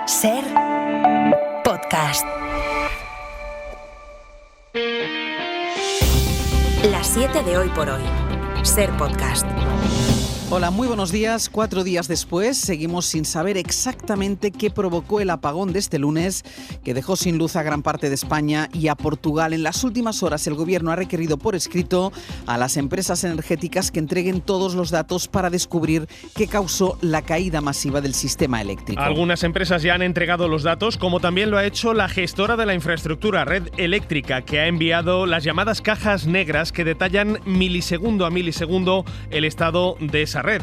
Ser podcast. Las 7 de hoy por hoy. Ser podcast. Hola, muy buenos días. 4 días después, seguimos sin saber exactamente qué provocó el apagón de este lunes, que dejó sin luz a gran parte de España y a Portugal. En las últimas horas, el Gobierno ha requerido por escrito a las empresas energéticas que entreguen todos los datos para descubrir qué causó la caída masiva del sistema eléctrico. Algunas empresas ya han entregado los datos, como también lo ha hecho la gestora de la infraestructura, Red Eléctrica, que ha enviado las llamadas cajas negras que detallan milisegundo a milisegundo el estado de esa red.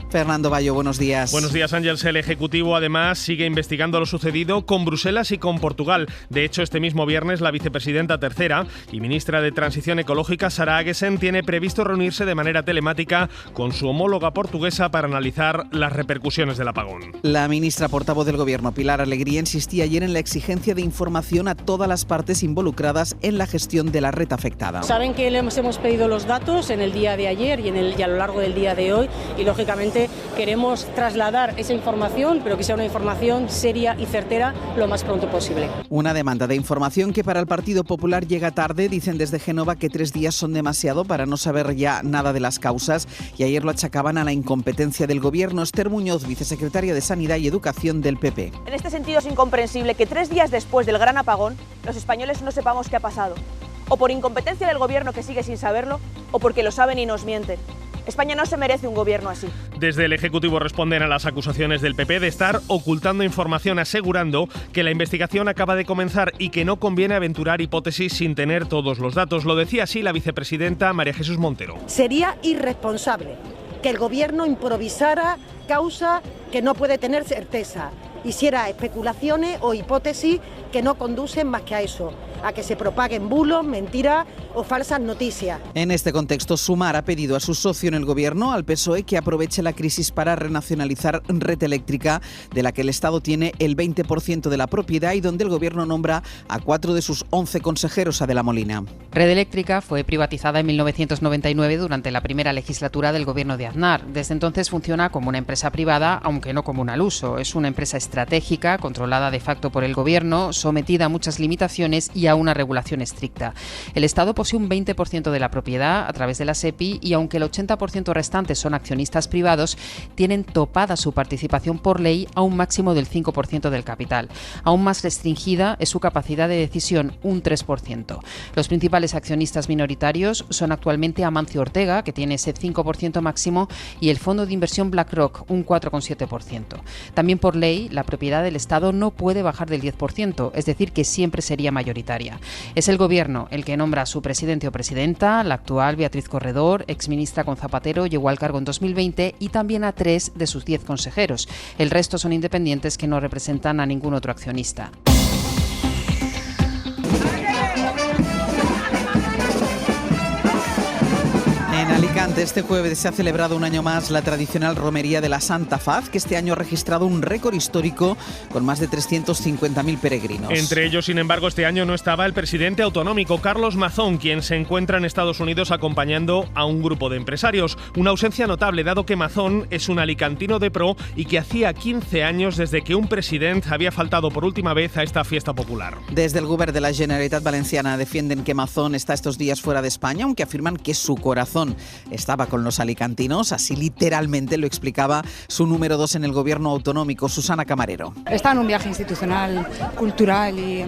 Fernando Bayo, buenos días. Buenos días, Ángels. El Ejecutivo, además, sigue investigando lo sucedido con Bruselas y con Portugal. De hecho, este mismo viernes, la vicepresidenta tercera y ministra de Transición Ecológica, Sara Agesen, tiene previsto reunirse de manera telemática con su homóloga portuguesa para analizar las repercusiones del apagón. La ministra portavoz del Gobierno, Pilar Alegría, insistía ayer en la exigencia de información a todas las partes involucradas en la gestión de la red afectada. Saben que les hemos pedido los datos en el día de ayer y a lo largo del día de hoy, y lógicamente queremos trasladar esa información, pero que sea una información seria y certera lo más pronto posible. Una demanda de información que para el Partido Popular llega tarde. Dicen desde Génova que 3 días son demasiado para no saber ya nada de las causas, y ayer lo achacaban a la incompetencia del Gobierno. Esther Muñoz, vicesecretaria de Sanidad y Educación del PP. En este sentido es incomprensible que 3 días después del gran apagón los españoles no sepamos qué ha pasado, o por incompetencia del Gobierno que sigue sin saberlo, o porque lo saben y nos mienten. España no se merece un gobierno así. Desde el Ejecutivo responden a las acusaciones del PP de estar ocultando información, asegurando que la investigación acaba de comenzar y que no conviene aventurar hipótesis sin tener todos los datos. Lo decía así la vicepresidenta María Jesús Montero. Sería irresponsable que el Gobierno improvisara causa que no puede tener certeza, hiciera especulaciones o hipótesis que no conducen más que a eso, a que se propaguen bulos, mentiras o falsas noticias. En este contexto, Sumar ha pedido a su socio en el Gobierno, al PSOE, que aproveche la crisis para renacionalizar Red Eléctrica, de la que el Estado tiene el 20% de la propiedad y donde el Gobierno nombra a 4 de sus 11 consejeros. Adela Molina. Red Eléctrica fue privatizada en 1999 durante la primera legislatura del Gobierno de Aznar. Desde entonces funciona como una empresa privada, aunque no como un al uso. Es una empresa estratégica, controlada de facto por el Gobierno, sometida a muchas limitaciones y a una regulación estricta. El Estado posee un 20% de la propiedad a través de la SEPI y aunque el 80% restante son accionistas privados, tienen topada su participación por ley a un máximo del 5% del capital. Aún más restringida es su capacidad de decisión, un 3%. Los principales accionistas minoritarios son actualmente Amancio Ortega, que tiene ese 5% máximo, y el fondo de inversión BlackRock, un 4,7%. También por ley, la propiedad del Estado no puede bajar del 10%, es decir, que siempre sería mayoritaria. Es el Gobierno el que nombra a su presidente o presidenta, la actual Beatriz Corredor, exministra con Zapatero, llegó al cargo en 2020, y también a 3 de sus 10 consejeros. El resto son independientes que no representan a ningún otro accionista. En Alicante, este jueves se ha celebrado un año más la tradicional romería de la Santa Faz, que este año ha registrado un récord histórico con más de 350.000 peregrinos. Entre ellos, sin embargo, este año no estaba el presidente autonómico, Carlos Mazón, quien se encuentra en Estados Unidos acompañando a un grupo de empresarios. Una ausencia notable, dado que Mazón es un alicantino de pro y que hacía 15 años desde que un presidente había faltado por última vez a esta fiesta popular. Desde el Govern de la Generalitat Valenciana defienden que Mazón está estos días fuera de España, aunque afirman que su corazón estaba con los alicantinos. Así literalmente lo explicaba su número 2 en el Gobierno autonómico, Susana Camarero. Está en un viaje institucional, cultural y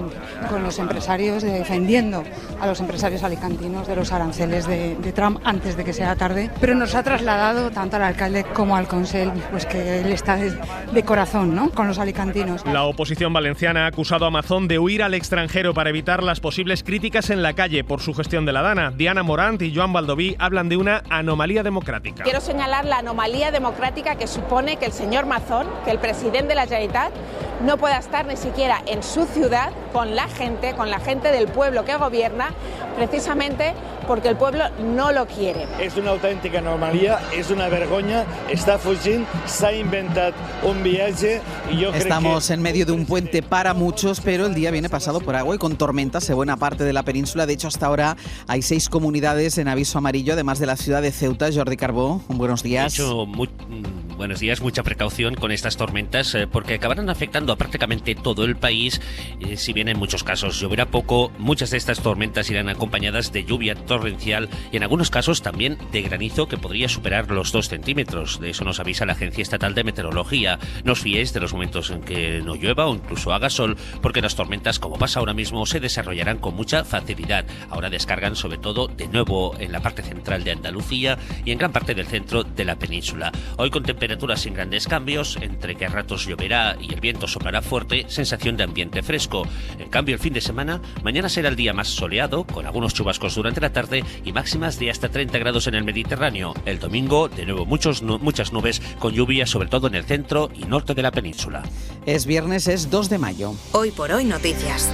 con los empresarios, defendiendo a los empresarios alicantinos de los aranceles de Trump antes de que sea tarde, pero nos ha trasladado tanto al alcalde como al consell pues que él está de corazón, ¿no?, con los alicantinos. La oposición valenciana ha acusado a Mazón de huir al extranjero para evitar las posibles críticas en la calle por su gestión de la Dana. Diana Morant y Joan Baldoví hablan de una anomalía democrática. Quiero señalar la anomalía democrática que supone que el señor Mazón, que el presidente de la Generalitat, no pueda estar ni siquiera en su ciudad con la gente del pueblo que gobierna, precisamente porque el pueblo no lo quiere. És una autèntica anomalia, és una vergonya, està fugint, s'ha inventat un viatge y yo creo que... Estamos en medio de un puente para muchos, pero el día viene pasado por agua y con tormentas en buena parte de la península. De hecho, hasta ahora hay 6 comunidades en aviso amarillo, además de la ciudad de Ceuta. Jordi Carbó, buenos días. De hecho, Buenos días, mucha precaución con estas tormentas porque acabarán afectando a prácticamente todo el país. Si bien en muchos casos lloverá poco, muchas de estas tormentas irán acompañadas de lluvia torrencial y en algunos casos también de granizo que podría superar los 2 centímetros. De eso nos avisa la Agencia Estatal de Meteorología. No os fiéis de los momentos en que no llueva o incluso haga sol, porque las tormentas, como pasa ahora mismo, se desarrollarán con mucha facilidad. Ahora descargan sobre todo de nuevo en la parte central de Andalucía y en gran parte del centro de la península. Hoy con temperaturas sin grandes cambios, entre que a ratos lloverá y el viento soplará fuerte, sensación de ambiente fresco. En cambio, el fin de semana, mañana será el día más soleado, con algunos chubascos durante la tarde y máximas de hasta 30 grados en el Mediterráneo. El domingo, de nuevo, muchas nubes con lluvia, sobre todo en el centro y norte de la península. Es viernes, es 2 de mayo. Hoy por hoy noticias.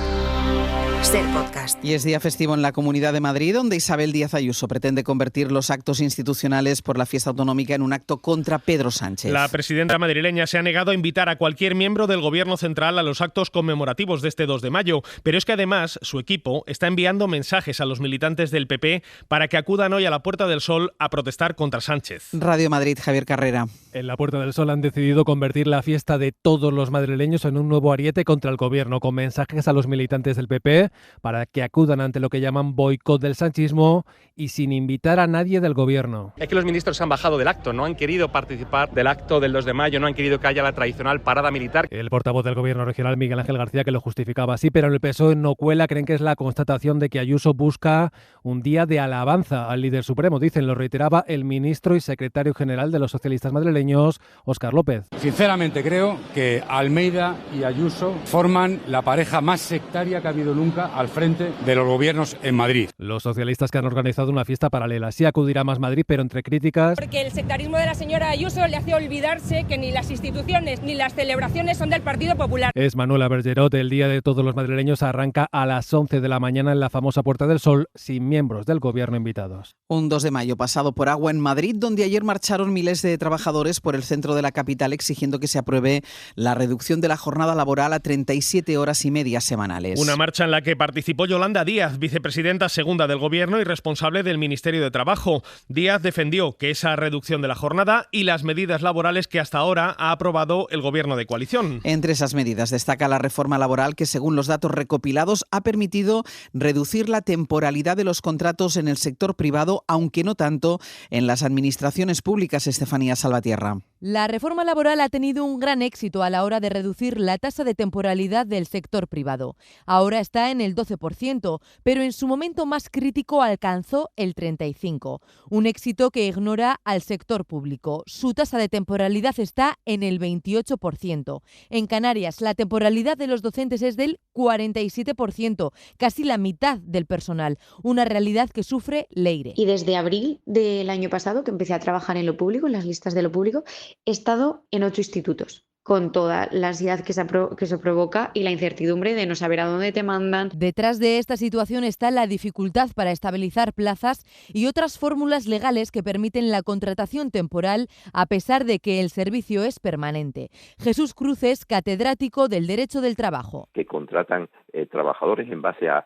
Ser Podcast. Y es día festivo en la Comunidad de Madrid, donde Isabel Díaz Ayuso pretende convertir los actos institucionales por la fiesta autonómica en un acto contra Pedro Sánchez. La presidenta madrileña se ha negado a invitar a cualquier miembro del Gobierno central a los actos conmemorativos de este 2 de mayo, pero es que además su equipo está enviando mensajes a los militantes del PP para que acudan hoy a la Puerta del Sol a protestar contra Sánchez. Radio Madrid, Javier Carrera. En la Puerta del Sol han decidido convertir la fiesta de todos los madrileños en un nuevo ariete contra el Gobierno, con mensajes a los militantes del PP para que acudan ante lo que llaman boicot del sanchismo y sin invitar a nadie del Gobierno. Es que los ministros se han bajado del acto, no han querido participar del acto del 2 de mayo, no han querido que haya la tradicional parada militar. El portavoz del Gobierno regional, Miguel Ángel García, que lo justificaba así, pero en el PSOE no cuela, creen que es la constatación de que Ayuso busca un día de alabanza al líder supremo. Dicen, lo reiteraba el ministro y secretario general de los socialistas madrileños, Óscar López. Sinceramente creo que Almeida y Ayuso forman la pareja más sectaria que ha habido nunca al frente de los gobiernos en Madrid. Los socialistas que han organizado una fiesta paralela. Sí acudirá Más Madrid, pero entre críticas... Porque el sectarismo de la señora Ayuso le hace olvidarse que ni las instituciones ni las celebraciones son del Partido Popular. Es Manuela Bergerot. El Día de Todos los Madrileños arranca a las 11 de la mañana en la famosa Puerta del Sol, sin miembros del Gobierno invitados. Un 2 de mayo pasado por agua en Madrid, donde ayer marcharon miles de trabajadores por el centro de la capital exigiendo que se apruebe la reducción de la jornada laboral a 37 horas y media semanales. Una marcha en la que participó Yolanda Díaz, vicepresidenta segunda del Gobierno y responsable del Ministerio de Trabajo. Díaz defendió que esa reducción de la jornada y las medidas laborales que hasta ahora ha aprobado el Gobierno de coalición. Entre esas medidas destaca la reforma laboral que, según los datos recopilados, ha permitido reducir la temporalidad de los contratos en el sector privado, aunque no tanto en las administraciones públicas. Estefanía Salvatierra. La reforma laboral ha tenido un gran éxito a la hora de reducir la tasa de temporalidad del sector privado. Ahora está en el 12%, pero en su momento más crítico alcanzó el 35%. Un éxito que ignora al sector público. Su tasa de temporalidad está en el 28%. En Canarias, la temporalidad de los docentes es del 47%, casi la mitad del personal. Una realidad que sufre Leire. Y desde abril del año pasado, que empecé a trabajar en lo público, en las listas de lo público, he estado en 8 institutos, con toda la ansiedad que se provoca y la incertidumbre de no saber a dónde te mandan. Detrás de esta situación está la dificultad para estabilizar plazas y otras fórmulas legales que permiten la contratación temporal a pesar de que el servicio es permanente. Jesús Cruz es catedrático del Derecho del Trabajo. Que contratan trabajadores en base a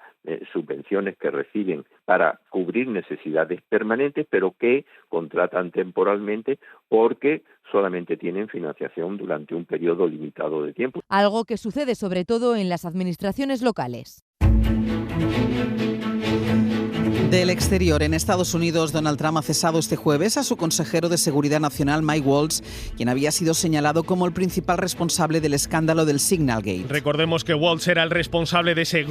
subvenciones que reciben para cubrir necesidades permanentes, pero que contratan temporalmente porque solamente tienen financiación durante un periodo limitado de tiempo. Algo que sucede sobre todo en las administraciones locales. Del exterior, en Estados Unidos, Donald Trump ha cesado este jueves a su consejero de Seguridad Nacional, Mike Waltz, quien había sido señalado como el principal responsable del escándalo del Signalgate. Recordemos que Waltz era el responsable de ese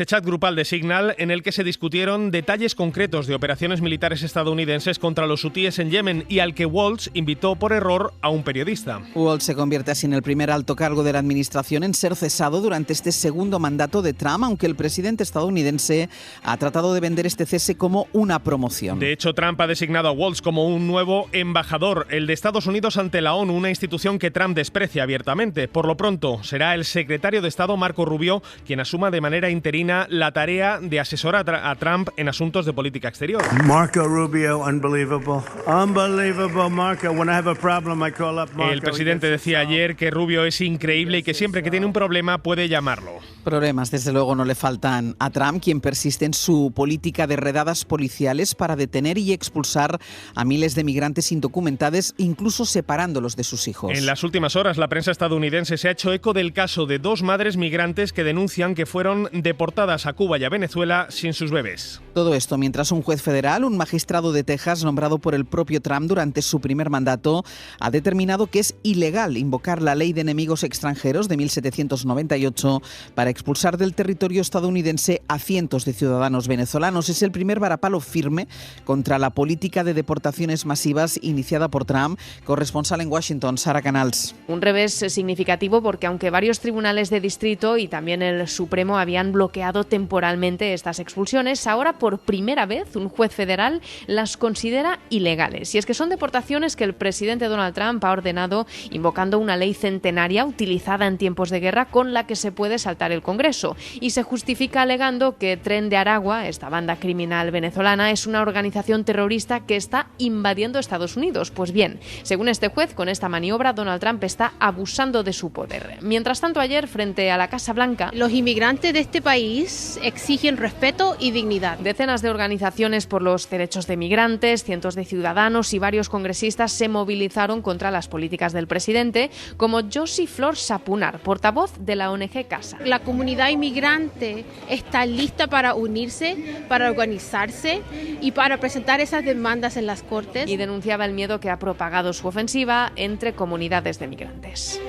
chat grupal de Signal en el que se discutieron detalles concretos de operaciones militares estadounidenses contra los hutíes en Yemen y al que Waltz invitó por error a un periodista. Waltz se convierte así en el primer alto cargo de la administración en ser cesado durante este segundo mandato de Trump, aunque el presidente estadounidense ha tratado de vender este cese como una promoción. De hecho, Trump ha designado a Waltz como un nuevo embajador, el de Estados Unidos ante la ONU, una institución que Trump desprecia abiertamente. Por lo pronto, será el secretario de Estado, Marco Rubio, quien asuma de manera interina la tarea de asesorar a Trump en asuntos de política exterior. Marco Rubio, unbelievable. Unbelievable, Marco. When I have a problem, I call up Marco. El presidente decía ayer que Rubio es increíble y que siempre que tiene un problema puede llamarlo. Problemas, desde luego, no le faltan a Trump, quien persiste en su política de redadas policiales para detener y expulsar a miles de migrantes indocumentados, incluso separándolos de sus hijos. En las últimas horas, la prensa estadounidense se ha hecho eco del caso de 2 madres migrantes que denuncian que fueron deportadas a Cuba y a Venezuela sin sus bebés. Todo esto mientras un juez federal, un magistrado de Texas nombrado por el propio Trump durante su primer mandato, ha determinado que es ilegal invocar la ley de enemigos extranjeros de 1798 para expulsar del territorio estadounidense a cientos de ciudadanos venezolanos. Es el primer varapalo firme contra la política de deportaciones masivas iniciada por Trump. Corresponsal en Washington, Sara Canals. Un revés significativo porque aunque varios tribunales de distrito y también el Supremo habían bloqueado temporalmente estas expulsiones, ahora por primera vez un juez federal las considera ilegales. Y es que son deportaciones que el presidente Donald Trump ha ordenado invocando una ley centenaria utilizada en tiempos de guerra con la que se puede saltar el Congreso. Y se justifica alegando que Tren de Aragua, esta banda criminal venezolana, es una organización terrorista que está invadiendo Estados Unidos. Pues bien, según este juez, con esta maniobra Donald Trump está abusando de su poder. Mientras tanto, ayer, frente a la Casa Blanca, los inmigrantes de este país exigen respeto y dignidad. Decenas de organizaciones por los derechos de migrantes, cientos de ciudadanos y varios congresistas se movilizaron contra las políticas del presidente, como Josie Flor Sapunar, portavoz de la ONG Casa. La comunidad inmigrante está lista para unirse, para organizarse y para presentar esas demandas en las Cortes. Y denunciaba el miedo que ha propagado su ofensiva entre comunidades de migrantes.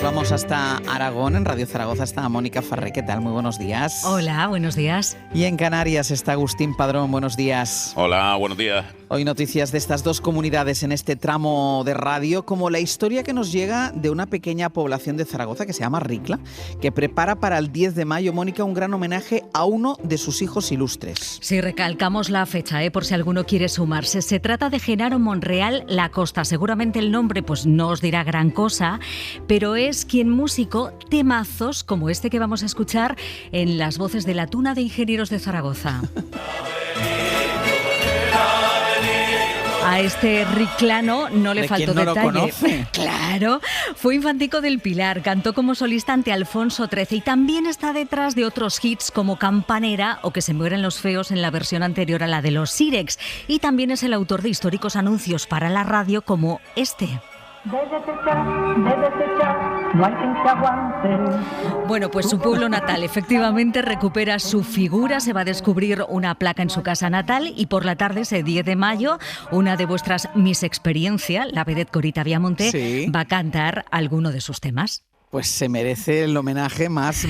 Vamos hasta Aragón, en Radio Zaragoza está Mónica Farré. ¿Qué tal? Muy buenos días. Hola, buenos días. Y en Canarias está Agustín Padrón. Buenos días. Hola, buenos días. Hoy noticias de estas dos comunidades en este tramo de radio, como la historia que nos llega de una pequeña población de Zaragoza que se llama Ricla, que prepara para el 10 de mayo, Mónica, un gran homenaje a uno de sus hijos ilustres. Sí, recalcamos la fecha, por si alguno quiere sumarse. Se trata de Genaro Monreal Lacosta. Seguramente el nombre pues no os dirá gran cosa, pero es quien músico temazos como este que vamos a escuchar en las voces de la Tuna de Ingenieros de Zaragoza. A este riclano no le faltó detalle. ¿De quién no lo conoce? Claro, fue infantico del Pilar, cantó como solista ante Alfonso XIII y también está detrás de otros hits como Campanera o Que se mueren los feos en la versión anterior a la de los Sirex. Y también es el autor de históricos anuncios para la radio como este. No hay quien te aguante. Bueno, pues su pueblo natal efectivamente recupera su figura. Se va a descubrir una placa en su casa natal y por la tarde, ese 10 de mayo, una de vuestras Miss Experiencia, la vedette Corita Viamonte, sí, va a cantar alguno de sus temas. Pues se merece el homenaje más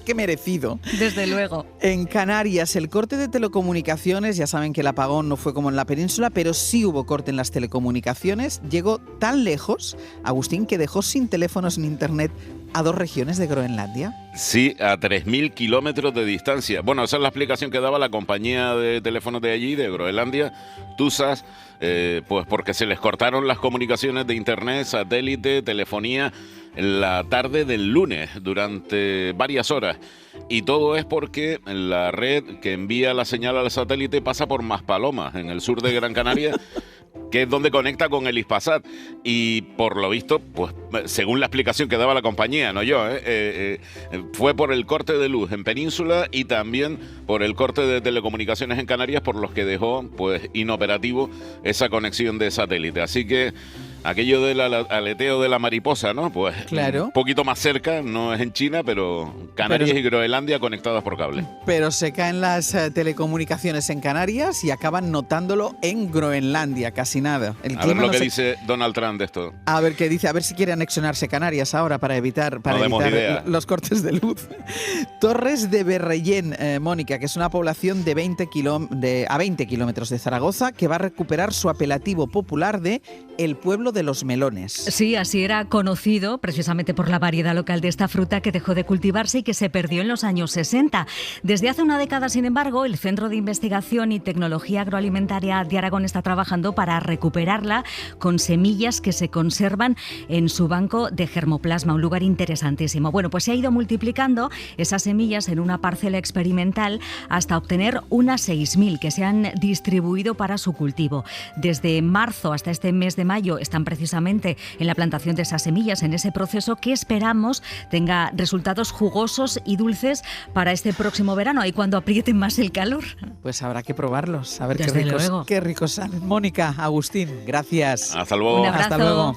que merecido. Desde luego. En Canarias, el corte de telecomunicaciones, ya saben que el apagón no fue como en la península, pero sí hubo corte en las telecomunicaciones. Llegó tan lejos, Agustín, que dejó sin teléfonos ni internet a 2 regiones de Groenlandia. Sí, a 3.000 kilómetros de distancia. Bueno, esa es la explicación que daba la compañía de teléfonos de allí, de Groenlandia, TUSAS, pues porque se les cortaron las comunicaciones de internet, satélite, telefonía, en la tarde del lunes durante varias horas. Y todo es porque la red que envía la señal al satélite pasa por Maspalomas, en el sur de Gran Canaria, que es donde conecta con el Hispasat. Y por lo visto, pues según la explicación que daba la compañía, no yo, fue por el corte de luz en Península y también por el corte de telecomunicaciones en Canarias, por los que dejó pues inoperativo esa conexión de satélite. Así que aquello del aleteo de la mariposa, ¿no? Pues claro, un poquito más cerca, no es en China, pero Canarias y Groenlandia conectadas por cable. Pero se caen las telecomunicaciones en Canarias y acaban notándolo en Groenlandia, casi nada. A ver lo que dice Donald Trump de esto. A ver qué dice, a ver si quiere anexionarse Canarias ahora para evitar los cortes de luz. Torres de Berrellén, Mónica, que es una población de 20 kilómetros de Zaragoza, que va a recuperar su apelativo popular de el pueblo de de los melones. Sí, así era conocido precisamente por la variedad local de esta fruta que dejó de cultivarse y que se perdió en los años 60. Desde hace una década, sin embargo, el Centro de Investigación y Tecnología Agroalimentaria de Aragón está trabajando para recuperarla con semillas que se conservan en su banco de germoplasma, un lugar interesantísimo. Bueno, pues se ha ido multiplicando esas semillas en una parcela experimental hasta obtener unas 6.000 que se han distribuido para su cultivo. Desde marzo hasta este mes de mayo están precisamente en la plantación de esas semillas, en ese proceso que esperamos tenga resultados jugosos y dulces para este próximo verano, ahí cuando apriete más el calor. Pues habrá que probarlos, a ver Desde qué ricos salen. Mónica, Agustín, gracias. Hasta luego. Un abrazo. Hasta luego.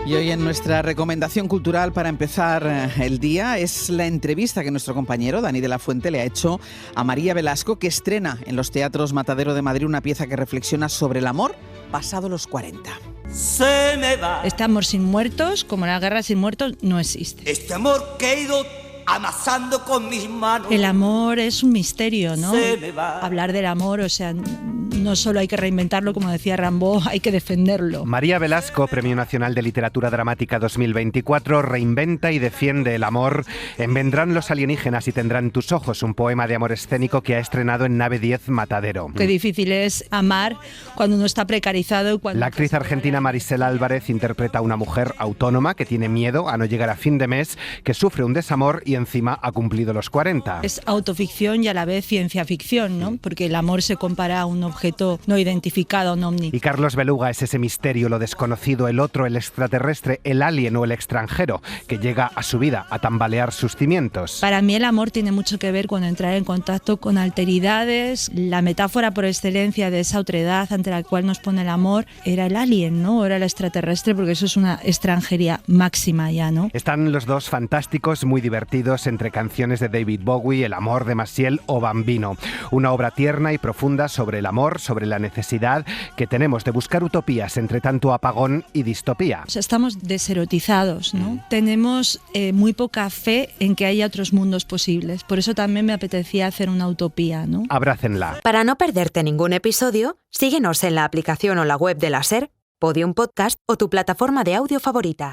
Y hoy en nuestra recomendación cultural para empezar el día es la entrevista que nuestro compañero Dani de la Fuente le ha hecho a María Velasco, que estrena en los teatros Matadero de Madrid una pieza que reflexiona sobre el amor pasado los 40. Se me va. Este amor sin muertos, como la guerra sin muertos, no existe. Este amor que he ido amasando con mis manos. El amor es un misterio, ¿no? Se me va. Hablar del amor, o sea, no solo hay que reinventarlo, como decía Rimbaud, hay que defenderlo. María Velasco, Premio Nacional de Literatura Dramática 2024, reinventa y defiende el amor en Vendrán los alienígenas y tendrán tus ojos, un poema de amor escénico que ha estrenado en Nave 10 Matadero. Qué difícil es amar cuando uno está precarizado. La actriz argentina Marisela Álvarez interpreta a una mujer autónoma que tiene miedo a no llegar a fin de mes, que sufre un desamor y encima ha cumplido los 40. Es autoficción y a la vez ciencia ficción, ¿no? Porque el amor se compara a un objeto no identificado, un ovni. Y Carlos Beluga es ese misterio, lo desconocido, el otro, el extraterrestre, el alien o el extranjero, que llega a su vida a tambalear sus cimientos. Para mí el amor tiene mucho que ver con entrar en contacto con alteridades. La metáfora por excelencia de esa otredad ante la cual nos pone el amor era el alien, ¿no? Era el extraterrestre, porque eso es una extranjería máxima ya, ¿no? Están los dos fantásticos, muy divertidos, entre canciones de David Bowie, El amor de Maciel o Bambino. Una obra tierna y profunda sobre el amor, sobre la necesidad que tenemos de buscar utopías entre tanto apagón y distopía. O sea, estamos deserotizados, ¿no? Tenemos muy poca fe en que haya otros mundos posibles. Por eso también me apetecía hacer una utopía, ¿no? Abrácenla. Para no perderte ningún episodio, síguenos en la aplicación o la web de la SER, Podium Podcast o tu plataforma de audio favorita.